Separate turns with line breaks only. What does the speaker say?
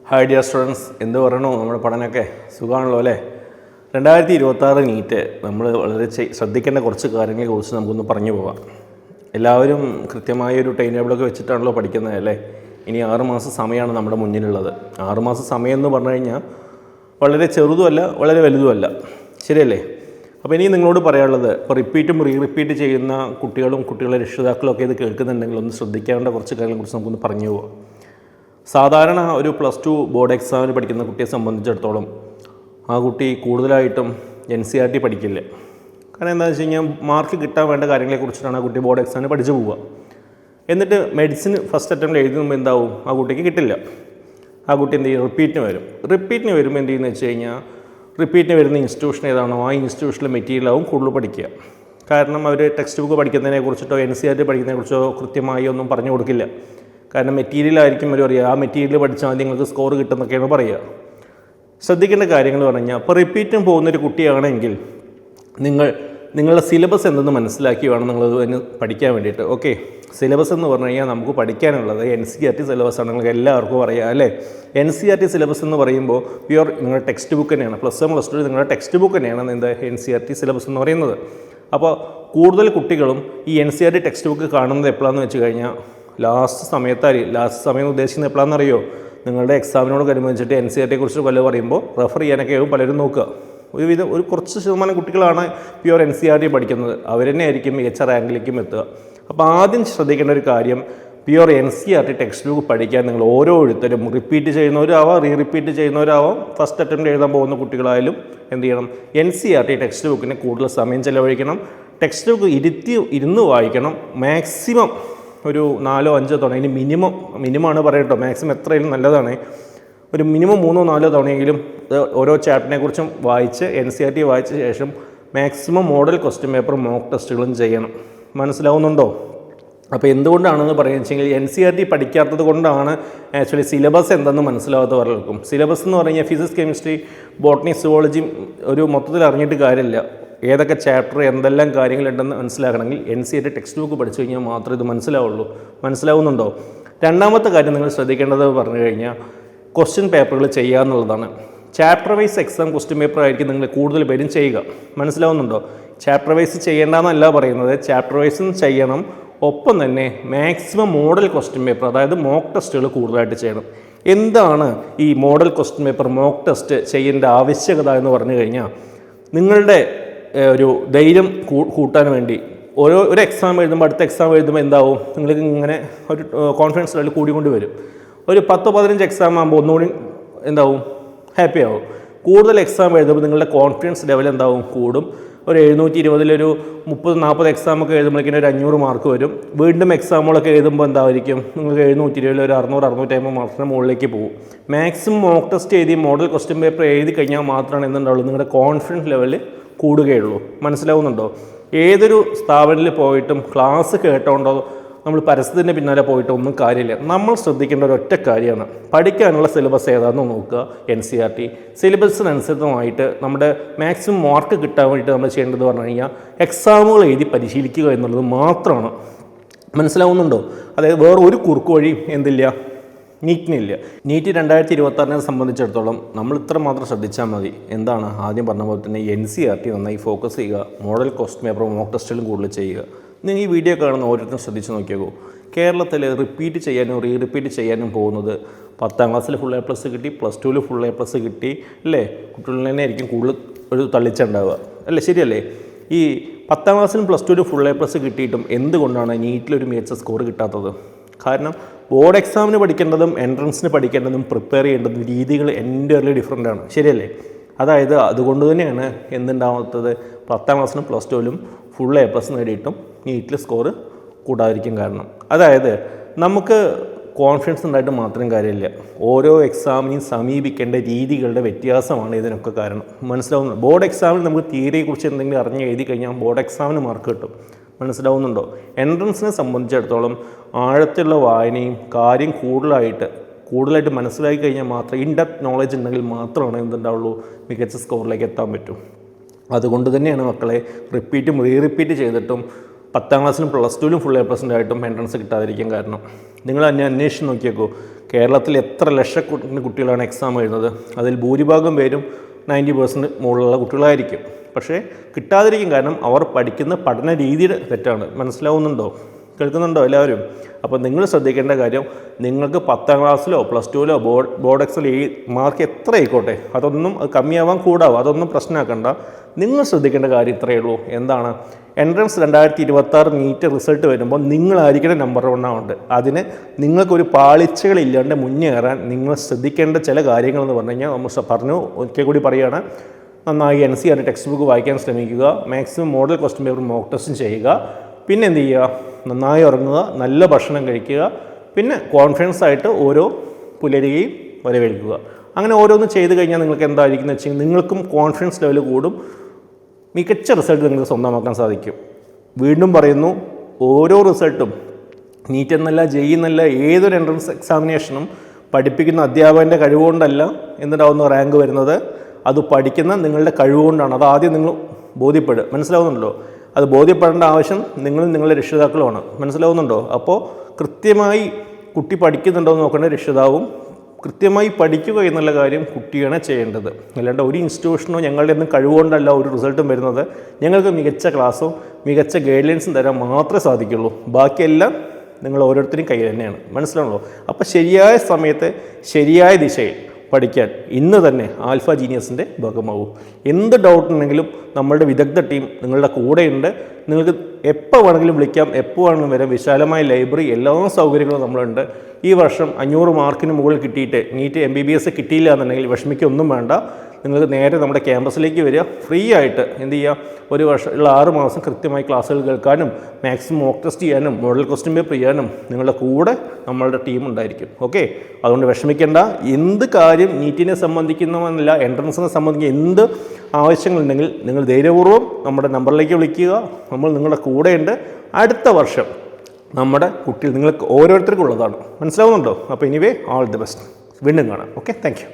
Hi dear students, എന്ത് പറയണു? നമ്മുടെ പഠനമൊക്കെ സുഖമാണല്ലോ അല്ലേ? 2026 നീറ്റ് നമ്മൾ വളരെ ശ്രദ്ധിക്കേണ്ട കുറച്ച് കാര്യങ്ങളെക്കുറിച്ച് നമുക്കൊന്ന് പറഞ്ഞു പോകാം. എല്ലാവരും കൃത്യമായൊരു ടൈം ടേബിളൊക്കെ വെച്ചിട്ടാണല്ലോ പഠിക്കുന്നത് അല്ലേ? ഇനി 6 മാസം സമയമാണ് നമ്മുടെ മുന്നിലുള്ളത്. 6 മാസം സമയം എന്ന് പറഞ്ഞു കഴിഞ്ഞാൽ വളരെ ചെറുതുമല്ല, വളരെ വലുതുമല്ല, ശരിയല്ലേ? അപ്പോൾ ഇനി നിങ്ങളോട് പറയാനുള്ളത്, ഇപ്പോൾ റിപ്പീറ്റും റിപ്പീറ്റ് ചെയ്യുന്ന കുട്ടികളുടെ രക്ഷിതാക്കളും ഒക്കെ ഇത് കേൾക്കുന്നുണ്ടെങ്കിൽ ഒന്ന് ശ്രദ്ധിക്കേണ്ട കുറച്ച് കാര്യങ്ങളെക്കുറിച്ച് നമുക്കൊന്ന് പറഞ്ഞു പോകാം. സാധാരണ ഒരു +2 ബോർഡ് എക്സാമിന് പഠിക്കുന്ന കുട്ടിയെ സംബന്ധിച്ചിടത്തോളം ആ കുട്ടി കൂടുതലായിട്ടും NCERT പഠിക്കില്ല. കാരണം എന്താണെന്ന് വെച്ച് കഴിഞ്ഞാൽ മാർക്ക് കിട്ടാൻ വേണ്ട കാര്യങ്ങളെക്കുറിച്ചിട്ടാണ് ആ കുട്ടി ബോർഡ് എക്സാമിന് പഠിച്ചു പോവുക. എന്നിട്ട് മെഡിസിൻ ഫസ്റ്റ് അറ്റംപ്റ്റ് എഴുതുമ്പോൾ എന്താവും? ആ കുട്ടിക്ക് കിട്ടില്ല. ആ കുട്ടി എന്ത് ചെയ്യും? റിപ്പീറ്റിന് വരുമ്പോൾ എന്ത് ചെയ്യുന്നത് വെച്ച് കഴിഞ്ഞാൽ റിപ്പീറ്റിന് വരുന്ന ഇൻസ്റ്റിറ്റ്യൂഷൻ ഏതാണോ ആ ഇൻസ്റ്റിറ്റ്യൂഷനിലെ മെറ്റീരിയലാവും കൂടുതൽ പഠിക്കുക. കാരണം അവർ ടെക്സ്റ്റ് ബുക്ക് പഠിക്കുന്നതിനെ കുറിച്ചിട്ടോ NCERT പഠിക്കുന്നതിനെക്കുറിച്ചോ കൃത്യമായി ഒന്നും പറഞ്ഞു കൊടുക്കില്ല. കാരണം മെറ്റീരിയലായിരിക്കും അവർ പറയുക, ആ മെറ്റീരിയൽ പഠിച്ചാൽ മതി നിങ്ങൾക്ക് സ്കോർ കിട്ടുന്നൊക്കെയാണ് പറയുക. ശ്രദ്ധിക്കേണ്ട കാര്യങ്ങൾ പറഞ്ഞാൽ, ഇപ്പോൾ റിപ്പീറ്റും പോകുന്നൊരു കുട്ടിയാണെങ്കിൽ നിങ്ങളുടെ സിലബസ് എന്തെന്ന് മനസ്സിലാക്കി വേണം നിങ്ങളത് തന്നെ പഠിക്കാൻ വേണ്ടിയിട്ട്. ഓക്കെ, സിലബസ് എന്ന് പറഞ്ഞു കഴിഞ്ഞാൽ നമുക്ക് പഠിക്കാനുള്ളത് NCERT സിലബസാണ്. നിങ്ങൾക്ക് എല്ലാവർക്കും അറിയാം അല്ലേ? NCERT സിലബസ് എന്ന് പറയുമ്പോൾ പ്യുവർ നിങ്ങളുടെ ടെക്സ്റ്റ് ബുക്ക് തന്നെയാണ്. +1 +2 നിങ്ങളുടെ ടെക്സ്റ്റ് ബുക്ക് തന്നെയാണ് എന്താ NCERT സിലബസ് എന്ന് പറയുന്നത്. അപ്പോൾ കൂടുതൽ കുട്ടികളും ഈ NCERT ടെക്സ്റ്റ് ബുക്ക് കാണുന്നത് എപ്പോഴാണെന്ന് വെച്ച് കഴിഞ്ഞാൽ ലാസ്റ്റ് സമയം ഉദ്ദേശിക്കുന്നത് എപ്പോഴാണെന്നറിയോ? നിങ്ങളുടെ എക്സാമിനോട് അനുബന്ധിച്ചിട്ട് NCERT വല്ലതും പറയുമ്പോൾ റെഫർ ചെയ്യാനൊക്കെ പലരും നോക്കുക. ഒരു കുറച്ച് ശതമാനം കുട്ടികളാണ് പ്യുവർ NCERT പഠിക്കുന്നത്. അവർ തന്നെ ആയിരിക്കും മികച്ച റാങ്കിലേക്കും എത്തുക. അപ്പോൾ ആദ്യം ശ്രദ്ധിക്കേണ്ട ഒരു കാര്യം, പ്യുവർ NCERT ടെക്സ്റ്റ് ബുക്ക് പഠിക്കാൻ നിങ്ങൾ ഓരോരുത്തരും റിപ്പീറ്റ് ചെയ്യുന്നവരാവാം, റിപ്പീറ്റ് ചെയ്യുന്നവരാവാം, ഫസ്റ്റ് അറ്റംപ്റ്റ് എഴുതാൻ പോകുന്ന കുട്ടികളായാലും എന്ത് ചെയ്യണം? NCERT ടെക്സ്റ്റ് ബുക്കിന് കൂടുതൽ സമയം ചിലവഴിക്കണം. ടെക്സ്റ്റ് ബുക്ക് ഇരുന്ന് വായിക്കണം. മാക്സിമം ഒരു 4-5 തവണ, ഇനി മിനിമമാണ് പറയട്ടോ, മാക്സിമം എത്രയും നല്ലതാണ്. ഒരു മിനിമം 3-4 തവണയെങ്കിലും ഓരോ ചാപ്റ്ററിനെ കുറിച്ചും വായിച്ച് NCERT വായിച്ച ശേഷം maximum model question paper mock ടെസ്റ്റുകളും ചെയ്യണം. മനസ്സിലാവുന്നുണ്ടോ? അപ്പോൾ എന്തുകൊണ്ടാണെന്ന് പറയുന്നത് വെച്ചെങ്കിൽ NCERT പഠിക്കാത്തത് കൊണ്ടാണ് ആക്ച്വലി സിലബസ് എന്തെന്ന് മനസ്സിലാവാത്ത പലർക്കും. സിലബസ് എന്ന് പറഞ്ഞു കഴിഞ്ഞാൽ ഫിസിക്സ്, കെമിസ്ട്രി, ബോട്ടണി, സുവോളജി ഒരു മൊത്തത്തിൽ അറിഞ്ഞിട്ട് കാര്യമില്ല. ഏതൊക്കെ ചാപ്റ്റർ എന്തെല്ലാം കാര്യങ്ങളുണ്ടെന്ന് മനസ്സിലാക്കണമെങ്കിൽ NCERT ടെക്സ്റ്റ് ബുക്ക് പഠിച്ചു കഴിഞ്ഞാൽ മാത്രമേ ഇത് മനസ്സിലാവുള്ളൂ. മനസ്സിലാവുന്നുണ്ടോ? രണ്ടാമത്തെ കാര്യം നിങ്ങൾ ശ്രദ്ധിക്കേണ്ടത് പറഞ്ഞു കഴിഞ്ഞാൽ ക്വസ്റ്റ്യൻ പേപ്പറുകൾ ചെയ്യുക എന്നുള്ളതാണ്. Chapter wise exam question paper ആയിരിക്കും നിങ്ങൾ കൂടുതൽ പേരും ചെയ്യുക. മനസ്സിലാവുന്നുണ്ടോ? ചാപ്റ്റർ വൈസ് ചെയ്യേണ്ടെന്നല്ല പറയുന്നത്, ചാപ്റ്റർ വൈസും ചെയ്യണം. ഒപ്പം തന്നെ മാക്സിമം മോഡൽ ക്വസ്റ്റ്യൻ പേപ്പർ, അതായത് മോക്ക് ടെസ്റ്റുകൾ കൂടുതലായിട്ട് ചെയ്യണം. എന്താണ് ഈ model question paper mock test ചെയ്യേണ്ട ആവശ്യകത എന്ന് പറഞ്ഞു കഴിഞ്ഞാൽ, നിങ്ങളുടെ ഒരു ധൈര്യം കൂട്ടാൻ വേണ്ടി ഒരു എക്സാം എഴുതുമ്പോൾ അടുത്ത എക്സാം എഴുതുമ്പോൾ എന്താവും? നിങ്ങൾക്ക് ഇങ്ങനെ ഒരു കോൺഫിഡൻസ് ലെവൽ കൂടിക്കൊണ്ട് വരും. ഒരു 10-15 എക്സാം ആകുമ്പോൾ ഒന്നുകൂടി എന്താവും? ഹാപ്പി ആവും. കൂടുതൽ എക്സാം എഴുതുമ്പോൾ നിങ്ങളുടെ കോൺഫിഡൻസ് ലെവൽ എന്താവും? കൂടും. ഒരു 720-ൽ 30-40 എക്സാമൊക്കെ എഴുതുമ്പോഴേക്കും ഒരു 500 മാർക്ക് വരും. വീണ്ടും എക്സാമുകളൊക്കെ എഴുതുമ്പോൾ എന്തായിരിക്കും? നിങ്ങൾക്ക് 720-ൽ ഒരു 600-650 മാർക്കിന് മുകളിലേക്ക് പോകും. മാക്സിമം മോക്ക് ടെസ്റ്റ് എഴുതി മോഡൽ ക്വസ്റ്റ്യൻ പേപ്പർ എഴുതി കഴിഞ്ഞാൽ മാത്രമാണ് എന്തുണ്ടാവുള്ളൂ? നിങ്ങളുടെ കോൺഫിഡൻസ് ലെവൽ കൂടുകയുള്ളൂ. മനസ്സിലാവുന്നുണ്ടോ? ഏതൊരു സ്ഥാപനത്തിൽ പോയിട്ടും ക്ലാസ് കേട്ടോണ്ടോ നമ്മൾ പരസ്യത്തിൻ്റെ പിന്നാലെ പോയിട്ട് ഒന്നും കാര്യമില്ല. നമ്മൾ ശ്രദ്ധിക്കേണ്ട ഒരൊറ്റ കാര്യമാണ്, പഠിക്കാനുള്ള സിലബസ് ഏതാണെന്ന് നോക്കുക. NCERT സിലബസിനനുസൃതമായിട്ട് നമ്മുടെ മാക്സിമം മാർക്ക് കിട്ടാൻ വേണ്ടിയിട്ട് നമ്മൾ ചെയ്യേണ്ടത് പറഞ്ഞു കഴിഞ്ഞാൽ എക്സാമുകൾ എഴുതി പരിശീലിക്കുക എന്നുള്ളത് മാത്രമാണ്. മനസ്സിലാവുന്നുണ്ടോ? അതായത് വേറെ ഒരു കുറുക്ക് വഴിയും എന്തില്ല? നീറ്റിനില്ല. നീറ്റ് 2026 സംബന്ധിച്ചിടത്തോളം നമ്മൾ ഇത്ര മാത്രം ശ്രദ്ധിച്ചാൽ മതി. എന്താണ്? ആദ്യം പറഞ്ഞ പോലെ തന്നെ NCERT നന്നായി ഫോക്കസ് ചെയ്യുക, മോഡൽ ക്വസ്റ്റ്യൻ പേപ്പർ മോക്ക് ടെസ്റ്റുകളും കൂടുതൽ ചെയ്യുക. നിങ്ങൾ ഈ വീഡിയോ കാണുന്ന ഓരോരുത്തരും ശ്രദ്ധിച്ച് നോക്കിയാൽ കേരളത്തിൽ റിപ്പീറ്റ് ചെയ്യാനും റിപ്പീറ്റ് ചെയ്യാനും പോകുന്നത് 10ാം ക്ലാസ്സിൽ ഫുൾ A+ കിട്ടി, +2-ൽ ഫുൾ A+ കിട്ടി അല്ലേ? കുട്ടികളിൽ തന്നെ ആയിരിക്കും കൂടുതൽ ഒരു തള്ളിച്ചുണ്ടാവുക അല്ലേ? ശരിയല്ലേ? ഈ 10ാം ക്ലാസ്സിലും +2-ലും ഫുൾ A+ കിട്ടിയിട്ടും എന്തുകൊണ്ടാണ് നീറ്റിലൊരു മികച്ച സ്കോർ കിട്ടാത്തത്? കാരണം ബോർഡ് എക്സാമിന് പഠിക്കേണ്ടതും എൻട്രൻസിന് പഠിക്കേണ്ടതും പ്രിപ്പയർ ചെയ്യേണ്ടതും രീതികൾ എൻ്റയർലി ഡിഫറൻ്റ് ആണ്. ശരിയല്ലേ? അതായത് അതുകൊണ്ട് തന്നെയാണ് എന്തുണ്ടാവാത്തത്? 10ാം ക്ലാസ്സിലും +2-ലും ഫുൾ A+ നേടിയിട്ടും നീറ്റിൽ സ്കോർ കൂടാതിരിക്കും കാരണം. അതായത് നമുക്ക് കോൺഫിഡൻസ് ഉണ്ടായിട്ട് മാത്രം കാര്യമില്ല, ഓരോ എക്സാമിനെയും സമീപിക്കേണ്ട രീതികളുടെ വ്യത്യാസമാണ് ഇതിനൊക്കെ കാരണം. മനസ്സിലാവുന്നു? ബോർഡ് എക്സാമിന് നമുക്ക് തിയറിയെക്കുറിച്ച് എന്തെങ്കിലും അറിഞ്ഞ് എഴുതി കഴിഞ്ഞാൽ ബോർഡ് എക്സാമിന് മാർക്ക് കിട്ടും. മനസ്സിലാവുന്നുണ്ടോ? എൻട്രൻസിനെ സംബന്ധിച്ചിടത്തോളം ആഴത്തിലുള്ള വായനയും കാര്യം കൂടുതലായിട്ട് മനസ്സിലാക്കി കഴിഞ്ഞാൽ മാത്രം ഇൻഡെപ്ത് നോളജ് ഉണ്ടെങ്കിൽ മാത്രമാണ് എന്തുണ്ടാവുള്ളൂ? മികച്ച സ്കോറിലേക്ക് എത്താൻ പറ്റും. അതുകൊണ്ട് തന്നെയാണ് മക്കളെ റിപ്പീറ്റ് ചെയ്തിട്ടും 10ാം ക്ലാസ്സിലും +2-ലും ഫുൾ A+ ആയിട്ടും എൻട്രൻസ് കിട്ടാതിരിക്കാൻ കാരണം. നിങ്ങൾ തന്നെ അന്വേഷിച്ച് നോക്കിയേക്കോ, കേരളത്തിൽ എത്ര ലക്ഷക്കണക്കിന് കുട്ടികളാണ് എക്സാം എഴുതുന്നത്. അതിൽ ഭൂരിഭാഗം പേരും 90% മുകളിലുള്ള കുട്ടികളായിരിക്കും. പക്ഷേ കിട്ടാതിരിക്കും, കാരണം അവർ പഠിക്കുന്ന പഠന രീതിയുടെ തെറ്റാണ്. മനസ്സിലാവുന്നുണ്ടോ? കേൾക്കുന്നുണ്ടോ എല്ലാവരും? അപ്പോൾ നിങ്ങൾ ശ്രദ്ധിക്കേണ്ട കാര്യം, നിങ്ങൾക്ക് 10ാം ക്ലാസ്സിലോ +2ലോ ബോർഡ് എക്സാമിൽ മാർക്ക് എത്ര ആയിക്കോട്ടെ, അതൊന്നും അത് കമ്മിയാവാൻ കൂടാവും, അതൊന്നും പ്രശ്നമാക്കണ്ട. നിങ്ങൾ ശ്രദ്ധിക്കേണ്ട കാര്യം ഇത്രയേ ഉള്ളൂ. എന്താണ്? എൻട്രൻസ് 2026 നീറ്റ് റിസൾട്ട് വരുമ്പോൾ നിങ്ങളായിരിക്കണം നമ്പർ 1 ആവേണ്ടത്. അതിന് നിങ്ങൾക്കൊരു പാളിച്ചകളില്ലാണ്ട് മുന്നേറാൻ നിങ്ങൾ ശ്രദ്ധിക്കേണ്ട ചില കാര്യങ്ങളെന്ന് പറഞ്ഞു കഴിഞ്ഞാൽ നമ്മൾ പറഞ്ഞു, ഒരിക്കൽ കൂടി പറയുകയാണ്, നന്നായി NCERT ടെക്സ്റ്റ് ബുക്ക് വായിക്കാൻ ശ്രമിക്കുക, maximum model question paper mock ടെസ്റ്റും ചെയ്യുക, പിന്നെ എന്ത് ചെയ്യുക, നന്നായി ഉറങ്ങുക, നല്ല ഭക്ഷണം കഴിക്കുക, പിന്നെ കോൺഫിഡൻസ് ആയിട്ട് ഓരോ പുലരുകയും വരവേൽക്കുക. അങ്ങനെ ഓരോന്നും ചെയ്ത് കഴിഞ്ഞാൽ നിങ്ങൾക്ക് എന്തായിരിക്കും എന്ന് വെച്ചാൽ നിങ്ങൾക്കും കോൺഫിഡൻസ് ലെവൽ കൂടും, മികച്ച റിസൾട്ട് നിങ്ങൾക്ക് സ്വന്തമാക്കാൻ സാധിക്കും. വീണ്ടും പറയുന്നു, ഓരോ റിസൾട്ടും നീറ്റ് എന്നല്ല JEE എന്നല്ല ഏതൊരു എൻട്രൻസ് എക്സാമിനേഷനും പഠിപ്പിക്കുന്ന അധ്യാപകൻ്റെ കഴിവുകൊണ്ടല്ല എന്തുണ്ടാവുന്ന റാങ്ക് വരുന്നത്, അത് പഠിക്കുന്ന നിങ്ങളുടെ കഴിവുകൊണ്ടാണ്. അത് ആദ്യം നിങ്ങൾ ബോധ്യപ്പെടുക. മനസ്സിലാവുന്നുണ്ടല്ലോ? അത് ബോധ്യപ്പെടേണ്ട ആവശ്യം നിങ്ങളുടെ രക്ഷിതാക്കളുമാണ്. മനസ്സിലാവുന്നുണ്ടോ? അപ്പോൾ കൃത്യമായി കുട്ടി പഠിക്കുന്നുണ്ടോ എന്ന് നോക്കേണ്ട രക്ഷിതാവും, കൃത്യമായി പഠിക്കുക എന്നുള്ള കാര്യം കുട്ടിയാണ് ചെയ്യേണ്ടത്. അല്ലാണ്ട് ഒരു ഇൻസ്റ്റിറ്റ്യൂഷനോ ഞങ്ങളുടെ ഒന്നും കഴിവുകൊണ്ടല്ല ഒരു റിസൾട്ടും വരുന്നത്. ഞങ്ങൾക്ക് മികച്ച ക്ലാസ്സും മികച്ച ഗൈഡ് ലൈൻസും തരാൻ മാത്രമേ സാധിക്കുള്ളൂ. ബാക്കിയെല്ലാം നിങ്ങൾ ഓരോരുത്തരും കയ്യിൽ തന്നെയാണ്. മനസ്സിലാണല്ലോ? അപ്പോൾ ശരിയായ സമയത്ത് ശരിയായ ദിശയിൽ പഠിക്കാൻ ഇന്ന് തന്നെ ആൽഫ ജീനിയസിൻ്റെ ഭാഗമാവും. എന്ത് ഡൗട്ട് ഉണ്ടെങ്കിലും നമ്മളുടെ വിദഗ്ധ ടീം നിങ്ങളുടെ കൂടെയുണ്ട്. നിങ്ങൾക്ക് എപ്പോൾ വേണമെങ്കിലും വിളിക്കാം, എപ്പോൾ വേണമെങ്കിലും വരാം. വിശാലമായ ലൈബ്രറി, എല്ലാ സൗകര്യങ്ങളും നമ്മളുണ്ട്. ഈ വർഷം 500 മാർക്കിന് മുകളിൽ കിട്ടിയിട്ട് നീറ്റ് MBBS കിട്ടിയില്ല എന്നുണ്ടെങ്കിൽ വിഷമിക്കൊന്നും വേണ്ട. നിങ്ങൾക്ക് നേരെ നമ്മുടെ ക്യാമ്പസിലേക്ക് വരിക, ഫ്രീ ആയിട്ട് എന്ത് ചെയ്യുക, ഒരു വർഷം 6 മാസം കൃത്യമായി ക്ലാസ്സുകൾ കേൾക്കാനും മാക്സിമം മോക്ക് ടെസ്റ്റ് ചെയ്യാനും മോഡൽ ക്വസ്റ്റ്യൻ പേപ്പർ ചെയ്യാനും നിങ്ങളുടെ കൂടെ നമ്മളുടെ ടീം ഉണ്ടായിരിക്കും. ഓക്കെ, അതുകൊണ്ട് വിഷമിക്കേണ്ട. എന്ത് കാര്യം നീറ്റിനെ സംബന്ധിക്കുന്നതല്ല, എൻട്രൻസിനെ സംബന്ധിക്കുന്ന എന്ത് ആവശ്യങ്ങളുണ്ടെങ്കിൽ നിങ്ങൾ ധൈര്യപൂർവ്വം നമ്മുടെ നമ്പറിലേക്ക് വിളിക്കുക. നമ്മൾ നിങ്ങളുടെ കൂടെയുണ്ട്. അടുത്ത വർഷം നമ്മുടെ കുട്ടികൾ നിങ്ങൾക്ക് ഓരോരുത്തർക്കും ഉള്ളതാണ്. മനസ്സിലാവുന്നുണ്ടോ? അപ്പോൾ എനിവേ, ഓൾ ദി ബെസ്റ്റ്. വീണ്ടും കാണാം. Okay, thank you.